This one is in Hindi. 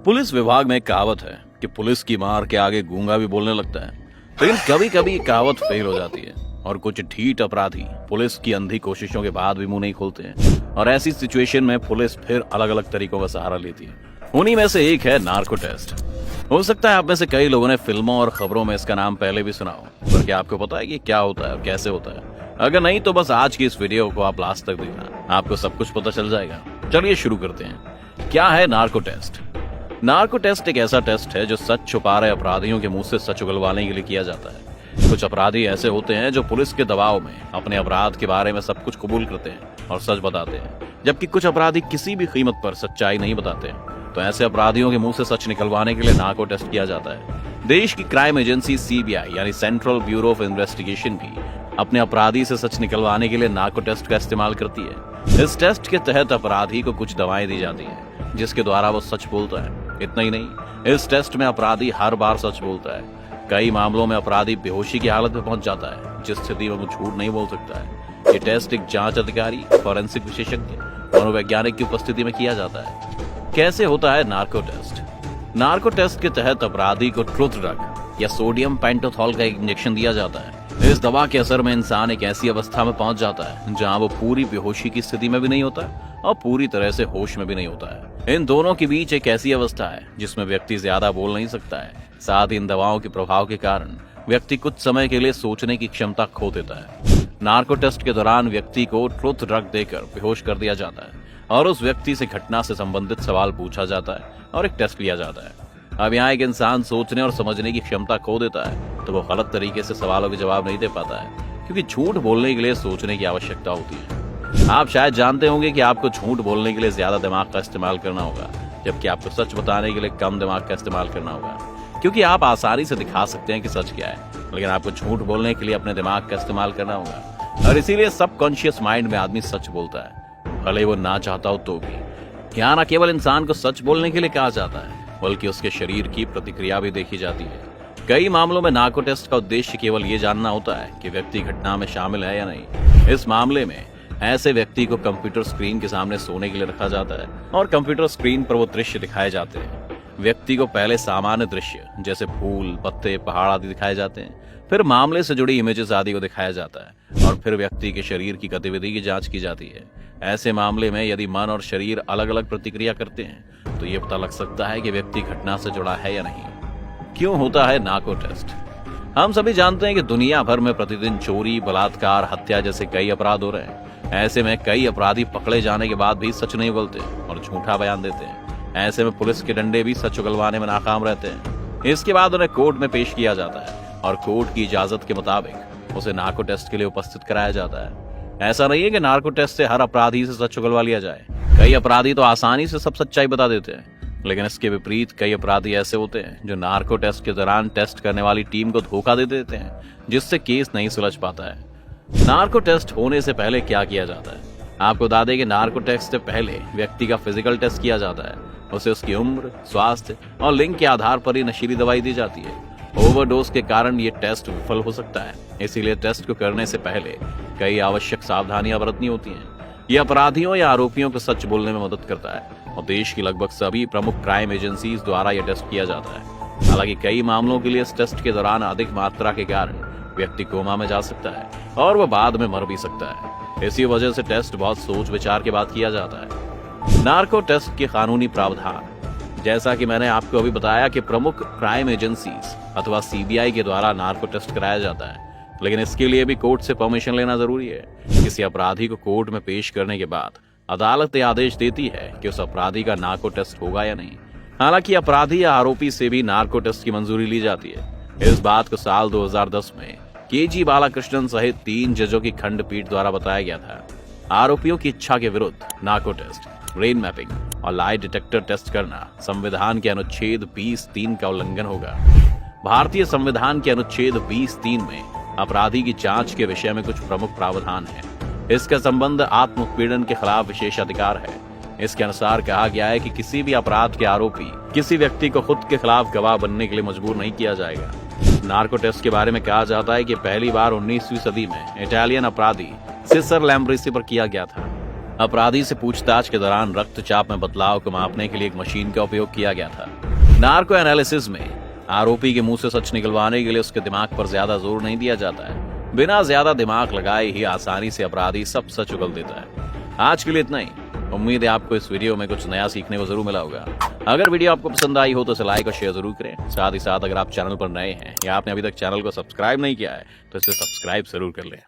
पुलिस विभाग में एक कहावत है कि पुलिस की मार के आगे गूंगा भी बोलने लगता है। लेकिन कभी कभी ये कहावत फेल हो जाती है और कुछ ढीठ अपराधी पुलिस की अंधी कोशिशों के बाद भी मुंह नहीं खोलते हैं और ऐसी सिचुएशन में पुलिस फिर अलग अलग तरीकों का सहारा लेती है। उन्हीं में से एक है नार्को टेस्ट। हो सकता है आप में से कई लोगों ने फिल्मों और खबरों में इसका नाम पहले भी सुना हो, पर क्या आपको पता है कि क्या होता है और कैसे होता है? अगर नहीं तो बस आज की इस वीडियो को आप लास्ट तक देखना, आपको सब कुछ पता चल जाएगा। चलिए शुरू करते हैं। क्या है नार्को टेस्ट? नार्को टेस्ट एक ऐसा टेस्ट है जो सच छुपा रहे अपराधियों के मुंह से सच उगलवाने के लिए किया जाता है। कुछ अपराधी ऐसे होते हैं जो पुलिस के दबाव में अपने अपराध के बारे में सब कुछ कबूल करते हैं और सच बताते हैं, जबकि कुछ अपराधी किसी भी कीमत पर सच्चाई नहीं बताते। तो ऐसे अपराधियों के मुंह से सच निकलवाने के लिए नार्को टेस्ट किया जाता है। देश की क्राइम एजेंसी सीबीआई यानी सेंट्रल ब्यूरो ऑफ इन्वेस्टिगेशन भी अपने अपराधी से सच निकलवाने के लिए नार्को टेस्ट का इस्तेमाल करती है। इस टेस्ट के तहत अपराधी को कुछ दवाएं दी जाती हैं जिसके द्वारा वो सच बोलता है। इतना ही नहीं, इस टेस्ट में अपराधी हर बार सच बोलता है। कई मामलों में अपराधी बेहोशी की हालत में पहुंच जाता है, जिस स्थिति में वो झूठ नहीं बोल सकता है। ये टेस्ट एक जांच अधिकारी, फॉरेंसिक विशेषज्ञ, मनोवैज्ञानिक की उपस्थिति में किया जाता है। कैसे होता है नार्को टेस्ट? नार्को टेस्ट के तहत अपराधी को ट्रुथ ड्रग या सोडियम पेंटोथॉल का एक इंजेक्शन दिया जाता है। इस दवा के असर में इंसान एक ऐसी अवस्था में पहुंच जाता है जहां वो पूरी बेहोशी की स्थिति में भी नहीं होता और पूरी तरह से होश में भी नहीं होता है। इन दोनों के बीच एक ऐसी अवस्था है जिसमें व्यक्ति ज्यादा बोल नहीं सकता है। साथ ही इन दवाओं के प्रभाव के कारण व्यक्ति कुछ समय के लिए सोचने की क्षमता खो देता है। नार्को टेस्ट के दौरान व्यक्ति को ट्रुथ ड्रग देकर बेहोश कर दिया जाता है और उस व्यक्ति से घटना से संबंधित सवाल पूछा जाता है और एक टेस्ट लिया जाता है। अब यहाँ एक इंसान सोचने और समझने की क्षमता खो देता है तो वो गलत तरीके से सवालों के जवाब नहीं दे पाता है, क्योंकि झूठ बोलने के लिए सोचने की आवश्यकता होती है। आप शायद जानते होंगे कि आपको झूठ बोलने के लिए ज्यादा दिमाग का इस्तेमाल करना होगा, जबकि आपको सच बताने के लिए कम दिमाग का इस्तेमाल करना होगा, क्योंकि आप आसानी से दिखा सकते हैं कि सच क्या है, लेकिन आपको झूठ बोलने के लिए अपने दिमाग का इस्तेमाल करना होगा। और इसीलिए सबकॉन्शियस माइंड में आदमी सच बोलता है, भले वो ना चाहता हो तो भी। यहाँ न केवल इंसान को सच बोलने के लिए कहा जाता है, बल्कि उसके शरीर की प्रतिक्रिया भी देखी जाती है। कई मामलों में नार्को टेस्ट का उद्देश्य केवल ये जानना होता है कि व्यक्ति घटना में शामिल है या नहीं। इस मामले में ऐसे व्यक्ति को कंप्यूटर स्क्रीन के सामने सोने के लिए रखा जाता है और कंप्यूटर स्क्रीन पर वो दृश्य दिखाए जाते हैं। व्यक्ति को पहले सामान्य दृश्य जैसे फूल, पत्ते, पहाड़ आदि दिखाए जाते हैं, फिर मामले से जुड़ी इमेजेस आदि को दिखाया जाता है और फिर व्यक्ति के शरीर की गतिविधि की जांच की जाती है। ऐसे मामले में यदि मन और शरीर अलग अलग प्रतिक्रिया करते हैं तो ये पता लग सकता है कि व्यक्ति घटना से जुड़ा है या नहीं। क्यों होता है नार्को टेस्ट? हम सभी जानते हैं कि दुनिया भर में प्रतिदिन चोरी, बलात्कार, हत्या जैसे कई अपराध हो रहे हैं। ऐसे में कई अपराधी पकड़े जाने के बाद भी सच नहीं बोलते और झूठा बयान देते हैं। ऐसे में पुलिस के डंडे भी सच उगलवाने में नाकाम रहते हैं। इसके बाद उन्हें कोर्ट में पेश किया जाता है और कोर्ट की इजाजत के मुताबिक उसे नार्को टेस्ट के लिए उपस्थित कराया जाता है। ऐसा नहीं है कि नार्को टेस्ट से हर अपराधी से सच उगलवा लिया जाए। कई अपराधी तो आसानी से सब सच्चाई बता देते हैं, लेकिन इसके विपरीत कई अपराधी ऐसे होते हैं जो नार्को टेस्ट के दौरान टेस्ट करने वाली टीम को धोखा दे देते हैं, जिससे केस नहीं सुलझ पाता है। नार्को टेस्ट होने से पहले क्या किया जाता है? आपको बता दें कि नार्को टेस्ट से पहले व्यक्ति का फिजिकल टेस्ट किया जाता है। उसे उसकी उम्र, स्वास्थ्य और लिंग के आधार पर ही नशीली दवाई दी जाती है। ओवरडोज के कारण ये टेस्ट विफल हो सकता है, इसीलिए टेस्ट को करने से पहले कई आवश्यक सावधानियां बरतनी होती हैं। यह अपराधियों या आरोपियों को सच बोलने में मदद करता है और देश की लगभग सभी प्रमुख क्राइम एजेंसीज द्वारा यह टेस्ट किया जाता है। हालांकि कई मामलों के लिए इस टेस्ट के दौरान अधिक मात्रा के कारण व्यक्ति कोमा में जा सकता है और वह बाद में मर भी सकता है। इसी वजह से टेस्ट बहुत सोच विचार के बाद किया जाता है। नार्को टेस्ट के कानूनी प्रावधान, जैसा कि मैंने आपको अभी बताया कि प्रमुख क्राइम एजेंसीज अथवा सीबीआई के द्वारा नार्को टेस्ट कराया जाता है, लेकिन इसके लिए भी कोर्ट से परमिशन लेना जरूरी है। किसी अपराधी को कोर्ट में पेश करने के बाद अदालत यह आदेश देती है कि उस अपराधी का नार्को टेस्ट होगा या नहीं। हालांकि अपराधी या आरोपी से भी नार्को टेस्ट की मंजूरी ली जाती है। इस बात को साल 2010 में केजी बालाकृष्णन सहित 3 जजों की खंडपीठ द्वारा बताया गया था। आरोपियों की इच्छा के विरुद्ध नार्को टेस्ट, ब्रेन मैपिंग और लाई डिटेक्टर टेस्ट करना संविधान के अनुच्छेद 20(3) का उल्लंघन होगा। भारतीय संविधान के अनुच्छेद 20(3) में अपराधी की जांच के विषय में कुछ प्रमुख प्रावधान है। इसका संबंध आत्म उत्पीड़न के खिलाफ विशेषाधिकार है। इसके अनुसार कहा गया है कि किसी भी अपराध के आरोपी किसी व्यक्ति को खुद के खिलाफ गवाह बनने के लिए मजबूर नहीं किया जाएगा। नार्को टेस्ट के बारे में कहा जाता है कि पहली बार 19वीं सदी में इटालियन अपराधी सिसर लैम्ब्रेसी पर किया गया था। अपराधी से पूछताछ के दौरान रक्तचाप में बदलाव को मापने के लिए एक मशीन का उपयोग किया गया था। नार्को एनालिसिस में आरोपी के मुंह से सच निकलवाने के लिए उसके दिमाग पर ज्यादा जोर नहीं दिया जाता है। बिना ज्यादा दिमाग लगाए ही आसानी से अपराधी सब सच उगल देता है। आज के लिए इतना ही। उम्मीद है आपको इस वीडियो में कुछ नया सीखने को जरूर मिला होगा। अगर वीडियो आपको पसंद आई हो तो इसे लाइक और शेयर जरूर करें। साथ ही साथ अगर आप चैनल पर नए हैं या आपने अभी तक चैनल को सब्सक्राइब नहीं किया है तो इसे सब्सक्राइब जरूर कर लें।